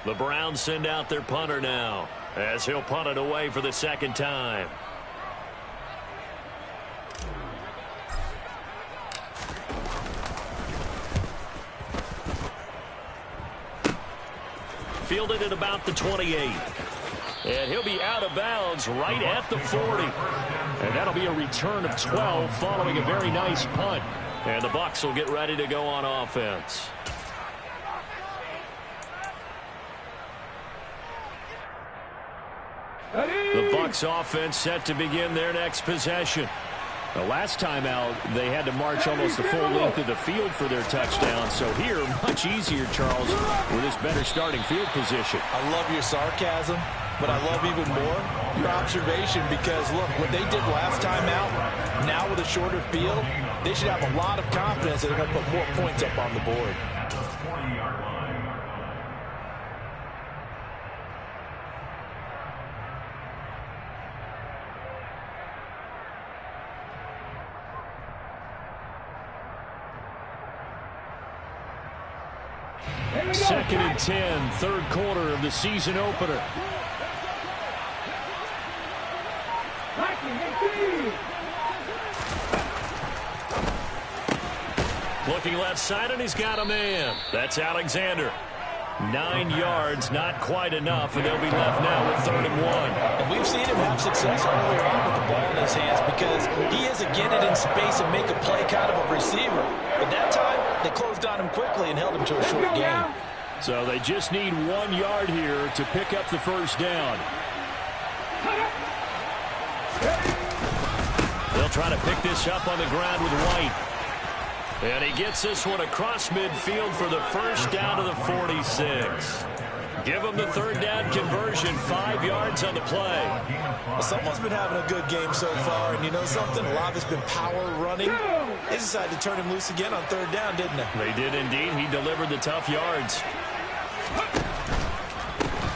The Browns send out their punter now, as he'll punt it away for the second time. Fielded at about the 28. And he'll be out of bounds right at the 40. And that'll be a return of 12 following a very nice punt. And the Bucs will get ready to go on offense. The Bucs offense set to begin their next possession. The last time out, they had to march almost the full length of the field for their touchdown. So here, much easier, Charles, with this better starting field position. I love your sarcasm, but I love even more your observation because, look, what they did last time out, now with a shorter field, they should have a lot of confidence that they're going to put more points up on the board. Second and 10, third quarter of the season opener. Looking left side, and he's got a man. That's Alexander. 9 yards, not quite enough, and they'll be left now with 3rd and 1. And we've seen him have success earlier on with the ball in his hands because he is a get it in space and make a play kind of a receiver. But that time, they closed on him quickly and held him to a short gain. So they just need 1 yard here to pick up the first down. They'll try to pick this up on the ground with White. And he gets this one across midfield for the first down to the 46. Give him the 3rd down conversion, 5 yards on the play. Well, someone's been having a good game so far, and you know something? A lot of it's been power running. They decided to turn him loose again on 3rd down, didn't they? They did indeed. He delivered the tough yards.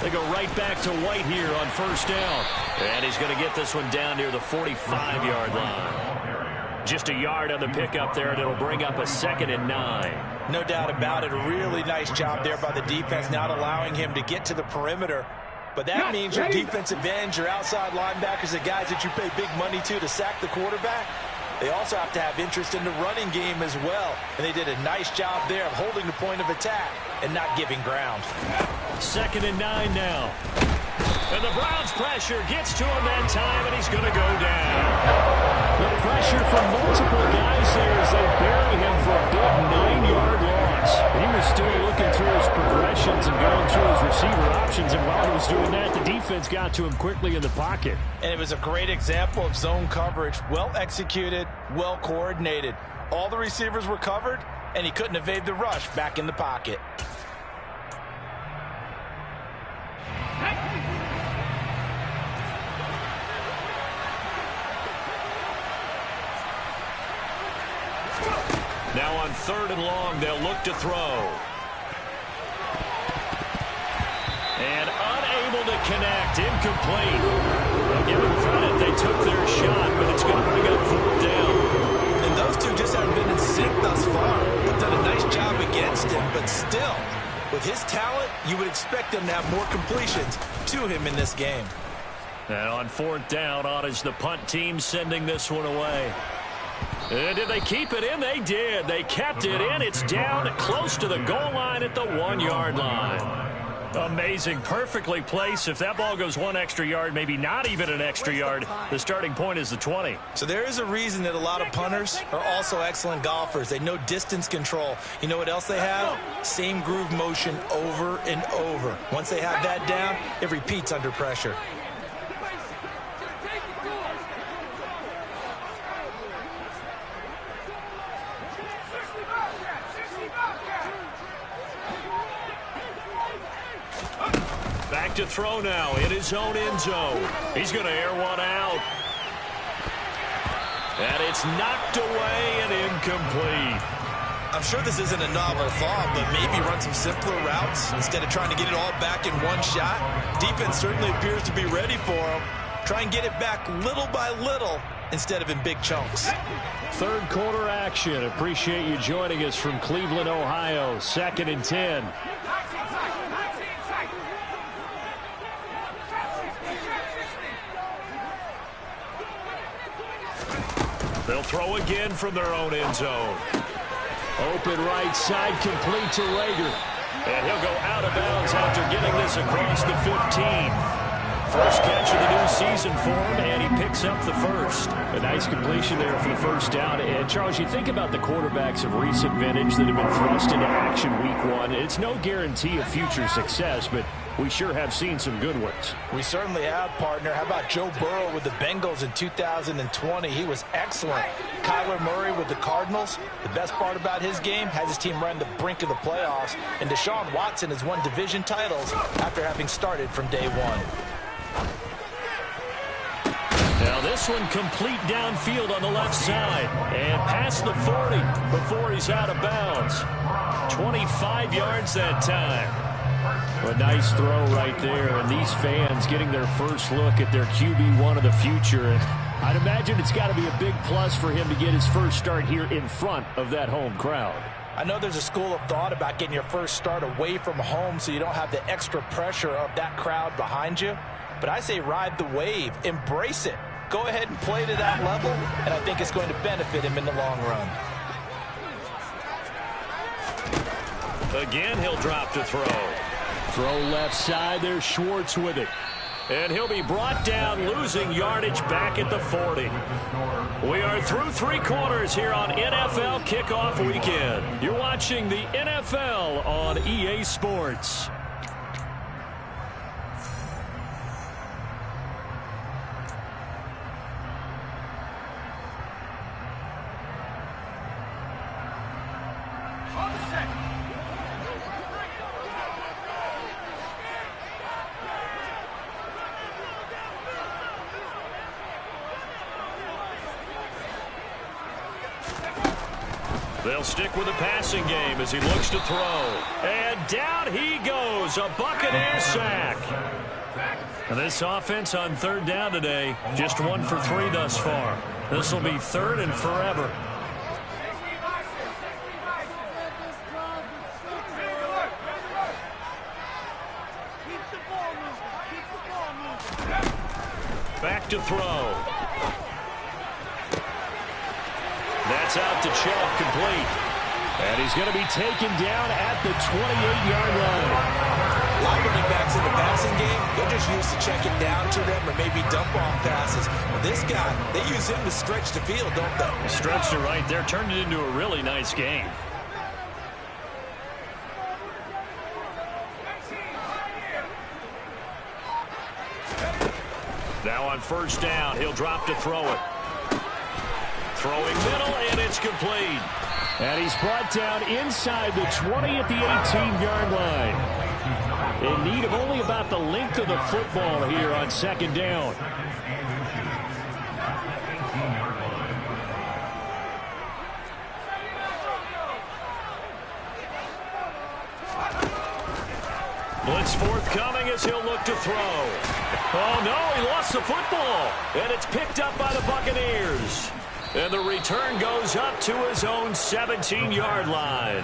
They go right back to White here on 1st down. And he's going to get this one down near the 45-yard line. Just a yard on the pickup there, and it'll bring up a 2nd and 9. No doubt about it. A really nice job there by the defense, not allowing him to get to the perimeter. But that means your defensive ends, your outside linebackers, the guys that you pay big money to sack the quarterback, they also have to have interest in the running game as well. And they did a nice job there of holding the point of attack and not giving ground. 2nd and 9 now. And the Browns pressure gets to him that time, and he's going to go down. The pressure from multiple guys there as they bury him for a big 9-yard loss. He was still looking through his progressions and going through his receiver options, and while he was doing that, the defense got to him quickly in the pocket. And it was a great example of zone coverage. Well executed, well coordinated. All the receivers were covered, and he couldn't evade the rush back in the pocket. Now on 3rd and long, they'll look to throw. And unable to connect, incomplete. I'll give them credit, they took their shot, but it's going to bring up 4th down. And those two just haven't been in sync thus far. They've done a nice job against him, but still, with his talent, you would expect them to have more completions to him in this game. And on 4th down, on is the punt team sending this one away. And did they keep it in? They did. They kept it in. It's down close to the goal line at the 1-yard line. Amazing. Perfectly placed. If that ball goes 1 extra yard, maybe not even an extra yard, the starting point is the 20. So there is a reason that a lot of punters are also excellent golfers. They know distance control. You know what else they have? Same groove motion over and over. Once they have that down, it repeats under pressure. Back to throw now in his own end zone. He's going to air one out. And it's knocked away and incomplete. I'm sure this isn't a novel thought, but maybe run some simpler routes instead of trying to get it all back in one shot. Defense certainly appears to be ready for him. Try and get it back little by little instead of in big chunks. 3rd quarter action. Appreciate you joining us from Cleveland, Ohio. 2nd and 10. They'll throw again from their own end zone. Open right side, complete to Rager. And he'll go out of bounds after getting this across the 15. First catch of the new season for him, and he picks up the first. A nice completion there for the first down. And, Charles, you think about the quarterbacks of recent vintage that have been thrust into action week one. It's no guarantee of future success, but we sure have seen some good ones. We certainly have, partner. How about Joe Burrow with the Bengals in 2020? He was excellent. Kyler Murray with the Cardinals. The best part about his game, has his team run the brink of the playoffs. And Deshaun Watson has won division titles after having started from day one. Now this one complete downfield on the left side and past the 40 before he's out of bounds. 25 yards that time. A nice throw right there, and these fans getting their first look at their QB1 of the future. And I'd imagine it's got to be a big plus for him to get his first start here in front of that home crowd. I know there's a school of thought about getting your first start away from home so you don't have the extra pressure of that crowd behind you. But I say ride the wave, embrace it. Go ahead and play to that level, and I think it's going to benefit him in the long run. Again, he'll drop to throw. Throw left side, there's Schwartz with it. And he'll be brought down, losing yardage back at the 40. We are through three quarters here on NFL Kickoff Weekend. You're watching the NFL on EA Sports. They'll stick with the passing game as he looks to throw. And down he goes, a Buccaneer sack. And this offense on third down today, just 1 for 3 thus far. This will be third and forever. Back to throw. That's out to Chubb, complete. And he's going to be taken down at the 28-yard line. A lot of running backs in the passing game, they're just used to checking down to them or maybe dump-off passes. Well, this guy, they use him to stretch the field, don't they? Stretched it right there, turned it into a really nice game. Now on first down, he'll drop to throw it. Throwing middle, and it's complete. And he's brought down inside the 20 at the 18-yard line. In need of only about the length of the football here on second down. Blitz forthcoming as he'll look to throw. Oh, no, he lost the football. And it's picked up by the Buccaneers. And the return goes up to his own 17-yard line.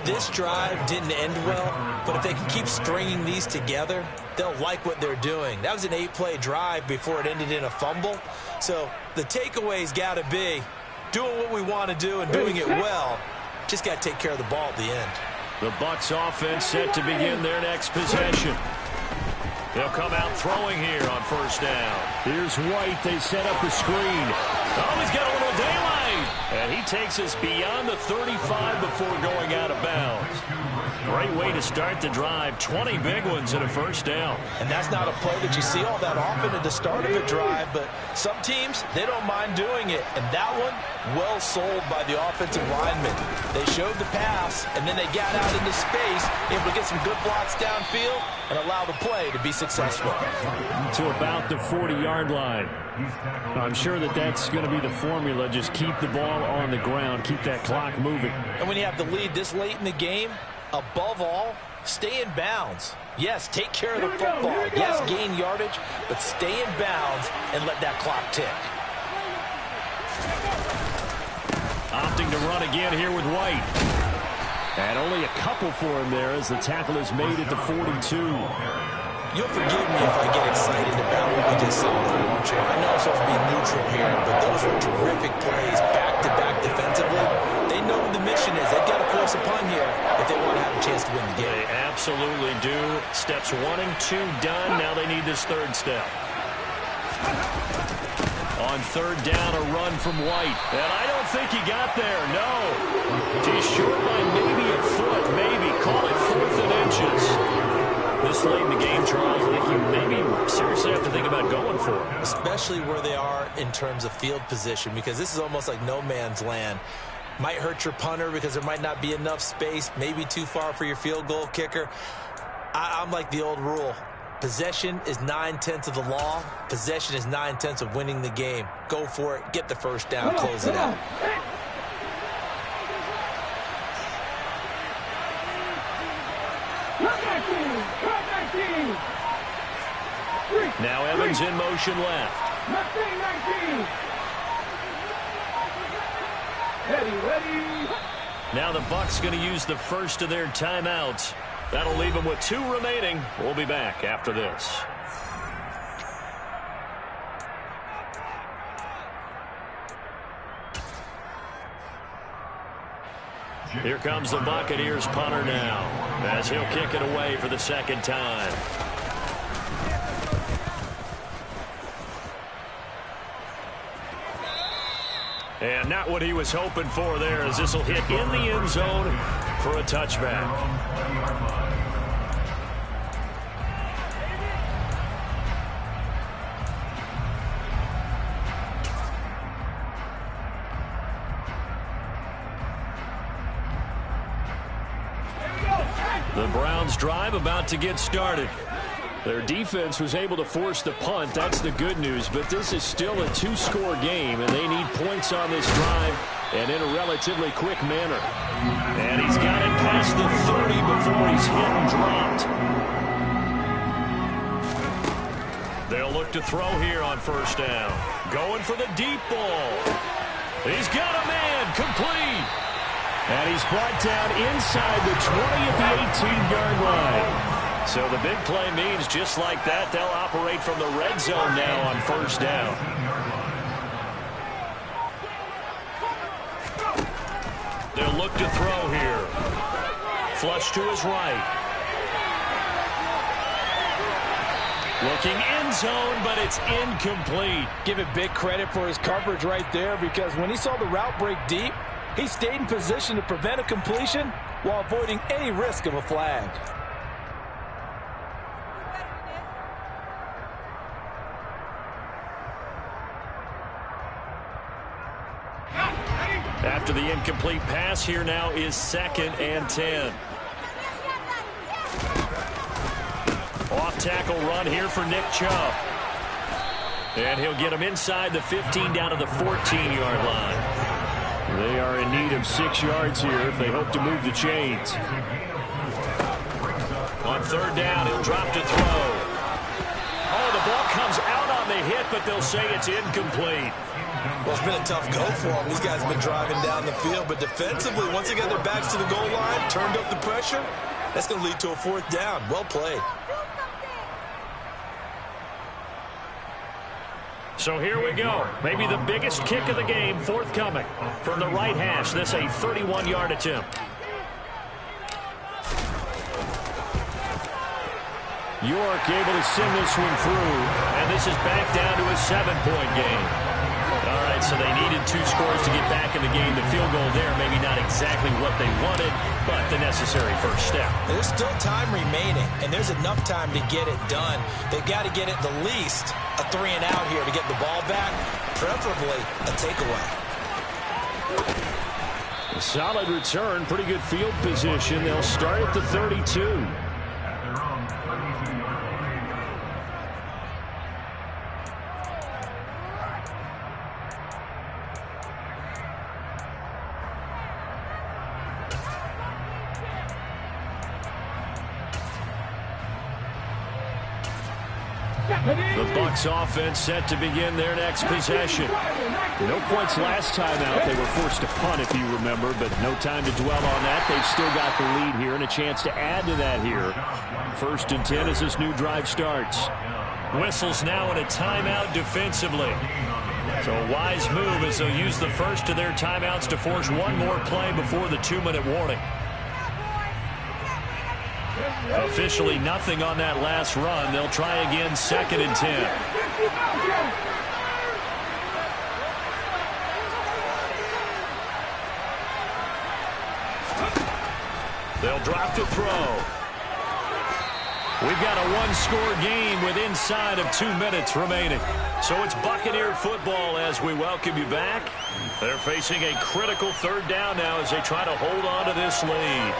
This drive didn't end well, but if they can keep stringing these together, they'll like what they're doing. That was an 8-play drive before it ended in a fumble. So the takeaway's got to be doing what we want to do and doing it well. Just got to take care of the ball at the end. The Bucs offense set to begin their next possession. They'll come out throwing here on first down. Here's White. They set up the screen. Oh, he's got a little daylight. And he takes us beyond the 35 before going out of bounds. Great way to start the drive. 20 big ones and a first down. And that's not a play that you see all that often at the start of a drive, but some teams, they don't mind doing it. And that one, well sold by the offensive lineman. They showed the pass, and then they got out into space, able to get some good blocks downfield and allow the play to be successful. To about the 40-yard line. I'm sure that that's going to be the formula. Just keep the ball on the ground. Keep that clock moving. And when you have the lead this late in the game, above all, stay in bounds. Yes, take care of the football. Yes, gain yardage, but stay in bounds and let that clock tick. Opting to run again here with White. And only a couple for him there as the tackle is made at the 42. You'll forgive me if I get excited about what we just saw there, won't you? I know I'm supposed to be neutral here, but those were terrific plays back-to-back defensively. They know what the mission is. They've got to force a punt here if they want to have a chance to win the game. They absolutely do. Steps 1 and 2 done. Now they need this third step. On third down, a run from White. And I don't think he got there, no. He's short by maybe a foot, maybe. Call it 4th and inches. This late in the game, Charles, I think you maybe seriously have to think about going for it. Especially where they are in terms of field position, because this is almost like no man's land. Might hurt your punter because there might not be enough space, maybe too far for your field goal kicker. I'm like the old rule. Possession is 9/10 of the law. Possession is 9/10 of winning the game. Go for it. Get the first down. Close it out. Now Evans in motion left. Now the Bucs going to use the first of their timeouts. That'll leave them with 2 remaining. We'll be back after this. Here comes the Buccaneers punter now, as he'll kick it away for the second time. And not what he was hoping for there, as this will hit in the end zone for a touchback. The Browns drive about to get started. Their defense was able to force the punt. That's the good news. But this is still a 2-score game, and they need points on this drive and in a relatively quick manner. And he's got it past the 30 before he's hit and dropped. They'll look to throw here on first down. Going for the deep ball. He's got a man. Complete. And he's brought down inside the 20 at the 18-yard line. So the big play means just like that, they'll operate from the red zone now on first down. They'll look to throw here. Flush to his right. Looking end zone, but it's incomplete. Give it big credit for his coverage right there, because when he saw the route break deep, he stayed in position to prevent a completion while avoiding any risk of a flag. After the incomplete pass, here now is 2nd and 10. Off-tackle run here for Nick Chubb. And he'll get him inside the 15 down to the 14-yard line. They are in need of 6 yards here if they hope to move the chains. On third down, he'll drop to throw. Oh, the ball comes out on the hit, but they'll say it's incomplete. Well, it's been a tough go for them. These guys have been driving down the field, but defensively, once they got their backs to the goal line, turned up the pressure, that's going to lead to a 4th down. Well played. So here we go. Maybe the biggest kick of the game forthcoming from the right hash. This a 31-yard attempt. York able to send this one through, and this is back down to a 7-point game. All right, so they needed 2 scores to get back in the game. The field goal there, maybe not exactly what they wanted, but the necessary first step. There's still time remaining, and there's enough time to get it done. They've got to get it the least a 3 and out here to get the ball back, preferably a takeaway. A solid return, pretty good field position. They'll start at the 32. The Bucs offense set to begin their next possession. No points last time out. They were forced to punt, if you remember, but no time to dwell on that. They've still got the lead here and a chance to add to that here. 1st and 10 as this new drive starts. Whistles now in a timeout defensively. So a wise move as they'll use the first of their timeouts to force one more play before the 2-minute warning. Officially nothing on that last run. They'll try again 2nd and 10. They'll drop to throw. We've got a one-score game with inside of 2 minutes remaining. So it's Buccaneer football as we welcome you back. They're facing a critical 3rd down now as they try to hold on to this lead.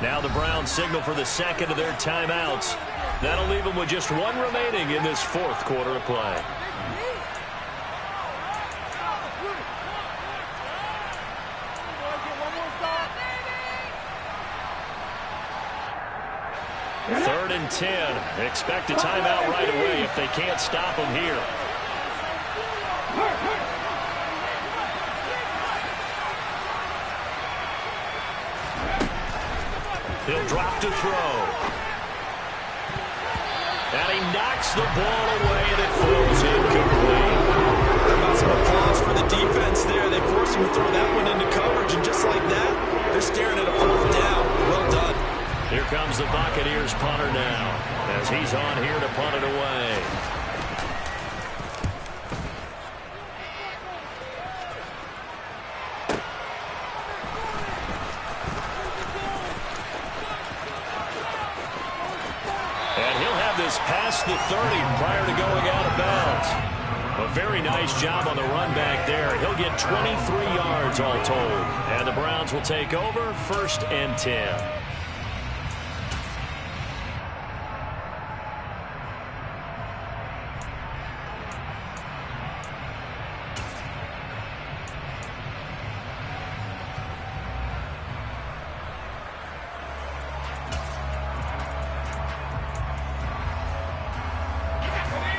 Now the Browns signal for the 2nd of their timeouts. That'll leave them with just 1 remaining in this 4th quarter of play. Third and 10. Expect a timeout right away if they can't stop them here. He'll drop to throw. And he knocks the ball away, and it throws incomplete. How about some applause for the defense there? They forced him to throw that one into coverage, and just like that, they're staring at a 4th down. Well done. Here comes the Buccaneers punter now, as he's on here to punt it away. Past the 30 prior to going out of bounds. A very nice job on the run back there. He'll get 23 yards all told. And the Browns will take over 1st and 10.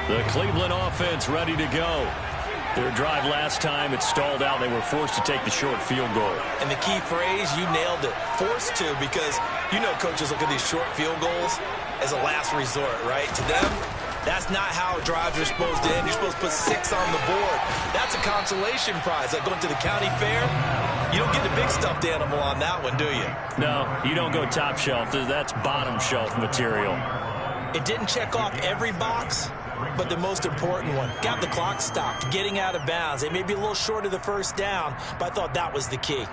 The Cleveland offense ready to go. Their drive last time, it stalled out. They were forced to take the short field goal. And the key phrase, you nailed it. Forced to, because you know coaches look at these short field goals as a last resort, right? To them, that's not how drives are supposed to end. You're supposed to put 6 on the board. That's a consolation prize. Like going to the county fair, you don't get the big stuffed animal on that one, do you? No, you don't go top shelf. That's bottom shelf material. It didn't check off every box, but the most important one, got the clock stopped, getting out of bounds. They may be a little short of the 1st down, but I thought that was the key.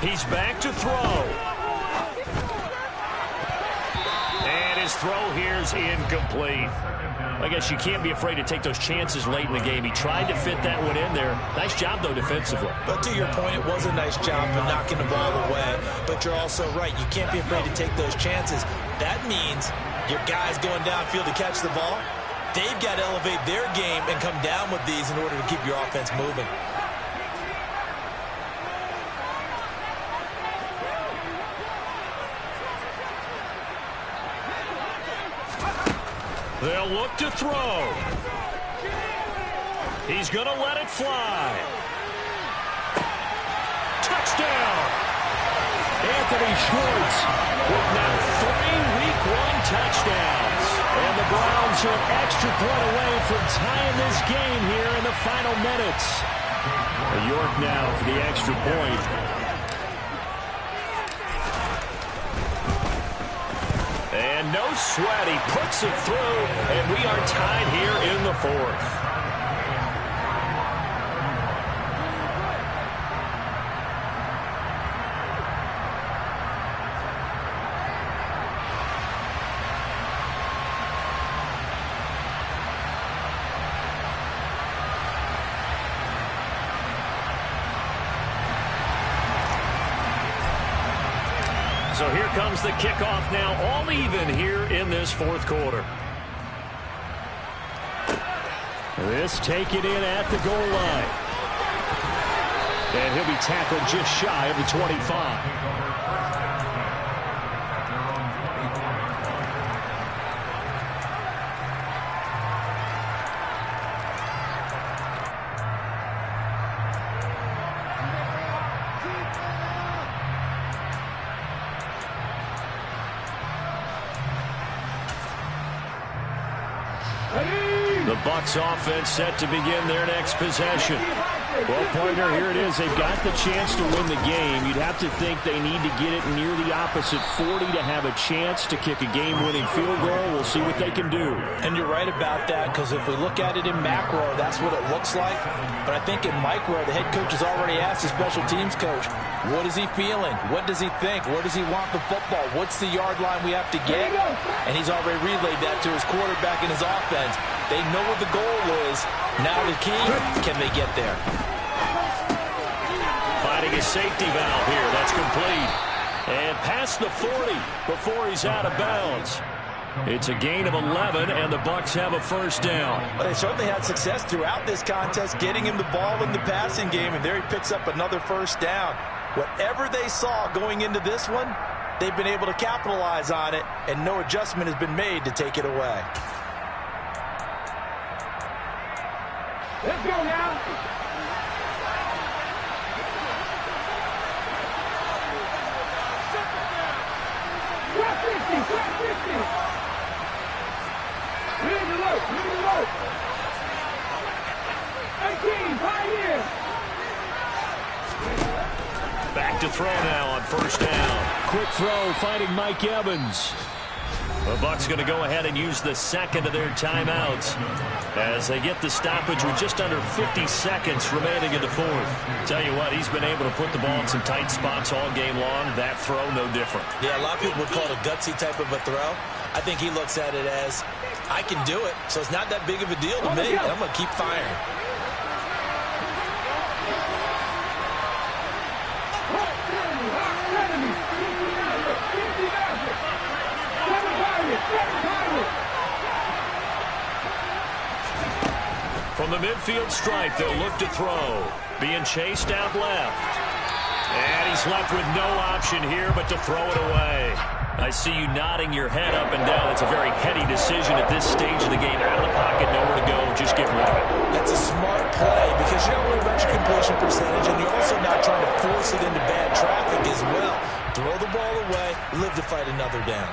He's back to throw. And his throw here's incomplete. I guess you can't be afraid to take those chances late in the game. He tried to fit that one in there. Nice job, though, defensively. But to your point, it was a nice job of knocking the ball away. But you're also right. You can't be afraid to take those chances. That means your guys going downfield to catch the ball, they've got to elevate their game and come down with these in order to keep your offense moving. They'll look to throw. He's going to let it fly. Touchdown! Anthony Schwartz with now 3 Week 1 touchdowns. And the Browns are an extra point away from tying this game here in the final minutes. York now for the extra point. And And no sweat. He puts it through, and we are tied here in the fourth. So here comes the kickoff now, all even here in this fourth quarter. This taken in at the goal line. And he'll be tackled just shy of the 25. The Bucs offense set to begin their next possession. Well, partner, here it is. They've got the chance to win the game. You'd have to think they need to get it near the opposite 40 to have a chance to kick a game-winning field goal. We'll see what they can do. And you're right about that, because if we look at it in macro, that's what it looks like. But I think in micro, the head coach has already asked the special teams coach, what is he feeling? What does he think? Where does he want the football? What's the yard line we have to get? And he's already relayed that to his quarterback and his offense. They know what the goal is. Now the key, can they get there? Finding a safety valve here. That's complete. And past the 40 before he's out of bounds. It's a gain of 11, and the Bucs have a first down. Well, they certainly had success throughout this contest, getting him the ball in the passing game, and there he picks up another first down. Whatever they saw going into this one, they've been able to capitalize on it, and no adjustment has been made to take it away. Let's go now. Back to throw now on first down. Quick throw, finding Mike Evans. The Bucs going to go ahead and use the second of their timeouts as they get the stoppage with just under 50 seconds remaining in the fourth. Tell you what, he's been able to put the ball in some tight spots all game long. That throw, no different. Yeah, a lot of people would call it a gutsy type of a throw. I think he looks at it as, I can do it, so it's not that big of a deal to me. I'm going to keep firing. From the midfield stripe, they'll look to throw. Being chased out left. And he's left with no option here but to throw it away. I see you nodding your head up and down. It's a very heady decision at this stage of the game. Out of the pocket, nowhere to go. Just get rid of it. That's a smart play because you're not worried about your completion percentage, and you're also not trying to force it into bad traffic as well. Throw the ball away, live to fight another down.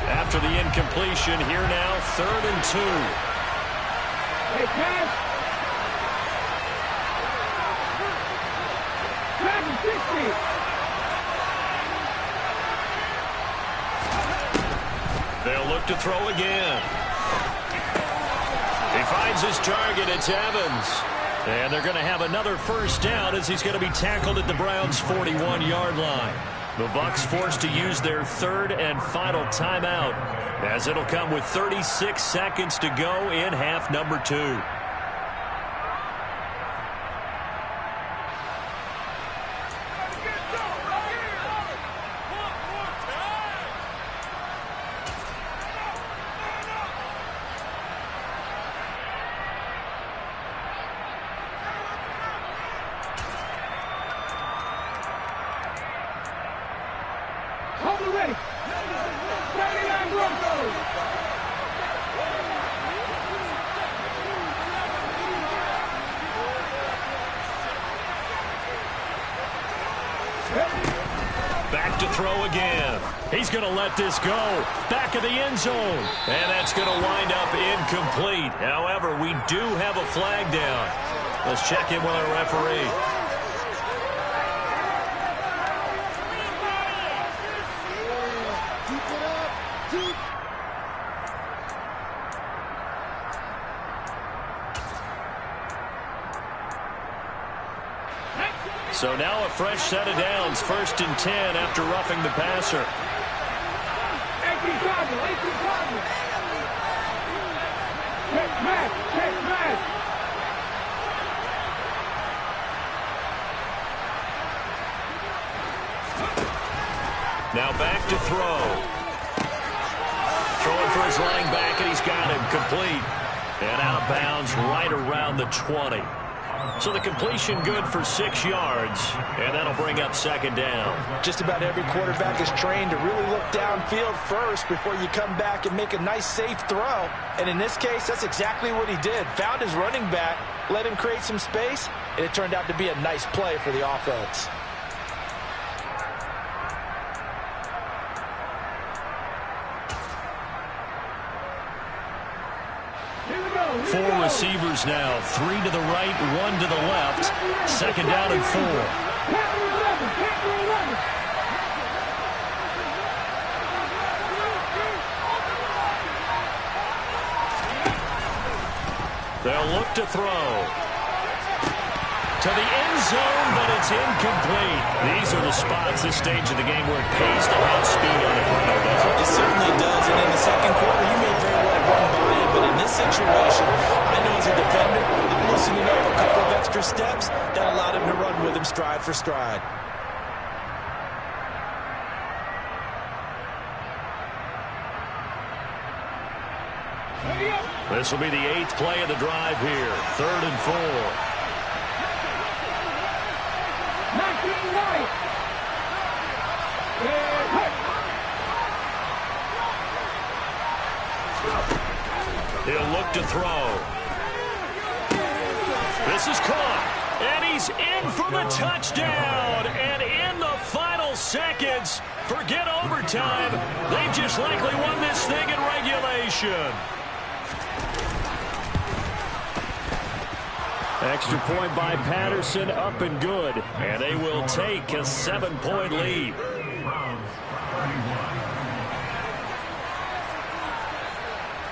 After the incompletion, here now, 3rd and 2. Hey, pass. 760. They'll look to throw again. He finds his target. It's Evans. And they're going to have another first down as he's going to be tackled at the Browns' 41-yard line. The Bucs forced to use their 3rd and final timeout as it'll come with 36 seconds to go in half number 2. Ready. 39 Broncos. Back to throw again. He's going to let this go. Back of the end zone. And that's going to wind up incomplete. However, we do have a flag down. Let's check in with our referee. So now a fresh set of downs, 1st and 10 after roughing the passer. 18 target, 18 target. Check match, check match. Now back to throw. Throwing for his running back, and he's got him complete. And out of bounds right around the 20. So the completion good for 6 yards, and that'll bring up 2nd down. Just about every quarterback is trained to really look downfield first before you come back and make a nice, safe throw. And in this case, that's exactly what he did. Found his running back, let him create some space, and it turned out to be a nice play for the offense. Four receivers now, 3 to the right, 1 to the left. 2nd down and 4. They'll look to throw. To the end zone, but it's incomplete. These are the spots, this stage of the game, where it pays to have speed on the front, doesn't it? It certainly does, and in the 2nd quarter, you may very well run by it, but in this situation, I know as a defender, I'm loosening up a couple of extra steps that allowed him to run with him stride for stride. This will be the 8th play of the drive here. 3rd and 4. 19 right. He'll look to throw. This is caught. And he's in for the touchdown. And in the final seconds, forget overtime. They've just likely won this thing in regulation. Extra point by Patterson, up and good. And they will take a 7-point lead.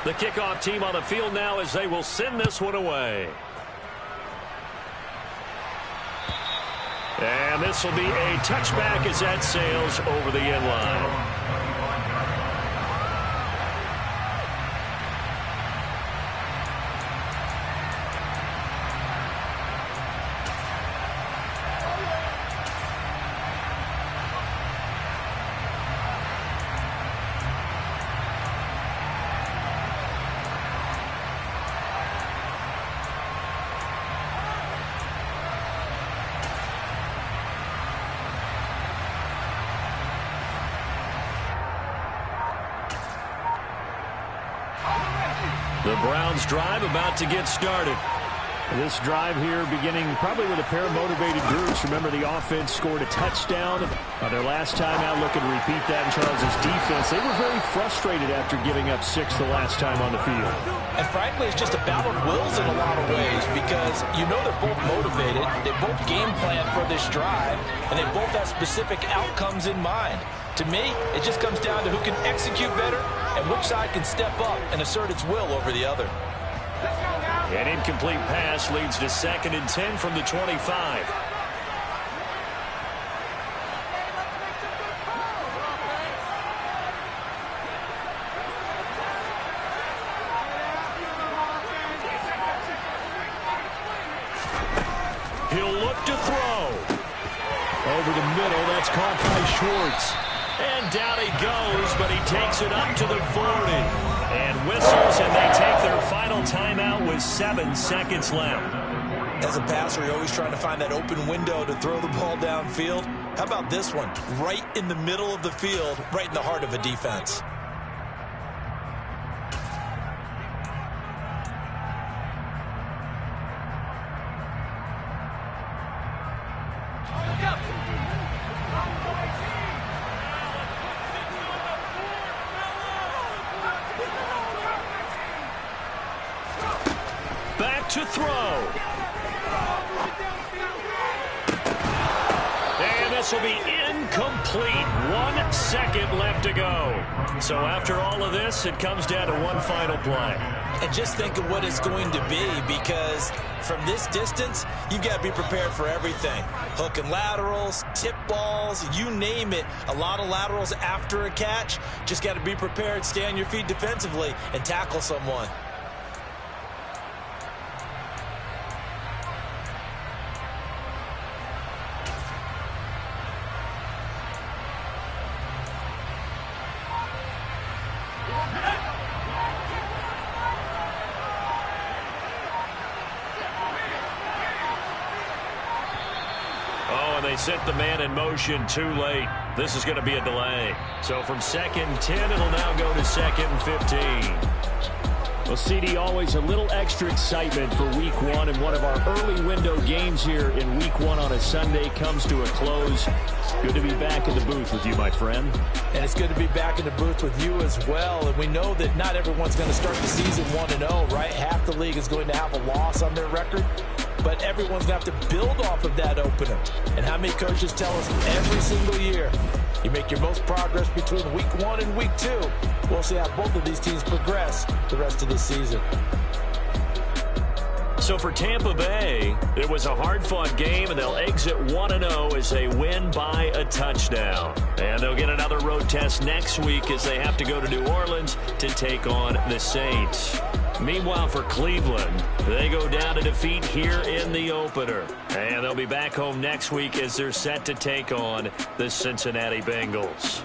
The kickoff team on the field now as they will send this one away. And this will be a touchback as that sails over the end line. The Browns drive about to get started. This drive here beginning probably with a pair of motivated groups. Remember, the offense scored a touchdown on their last time out. Looking to repeat that in Charles's defense. They were very frustrated after giving up 6 the last time on the field. And frankly, it's just a battle of wills in a lot of ways because you know they're both motivated. They both game plan for this drive, and they both have specific outcomes in mind. To me, it just comes down to who can execute better and which side can step up and assert its will over the other. An incomplete pass leads to 2nd and 10 from the 25. He'll look to throw. Over the middle, that's caught by Schwartz. And down he goes, but he takes it up to the 40. And whistles, and they take their final timeout with 7 seconds left. As a passer, you're always trying to find that open window to throw the ball downfield. How about this one? Right in the middle of the field, right in the heart of a defense. Back to throw. And this this will be incomplete. 1 second left to go. So after all of this, it comes down to one final play. And just think of what it's going to be, because from this distance, you've got to be prepared for everything. Hook and laterals, tip balls, you name it. A lot of laterals after a catch. Just got to be prepared, stay on your feet defensively, and tackle someone. They sent the man in motion too late. This is going to be a delay. So from 2nd and 10, it'll now go to 2nd and 15. Well, CD, always a little extra excitement for Week 1, and one of our early window games here in Week 1 on a Sunday comes to a close. Good to be back in the booth with you, my friend. And it's good to be back in the booth with you as well. And we know that not everyone's going to start the season 1-0, right? Half the league is going to have a loss on their record. But everyone's going to have to build off of that opener. And how many coaches tell us every single year, you make your most progress between Week 1 and Week 2. We'll see how both of these teams progress the rest of the season. So for Tampa Bay, it was a hard-fought game, and they'll exit 1-0 as they win by a touchdown. And they'll get another road test next week as they have to go to New Orleans to take on the Saints. Meanwhile, for Cleveland, they go down to defeat here in the opener. And they'll be back home next week as they're set to take on the Cincinnati Bengals.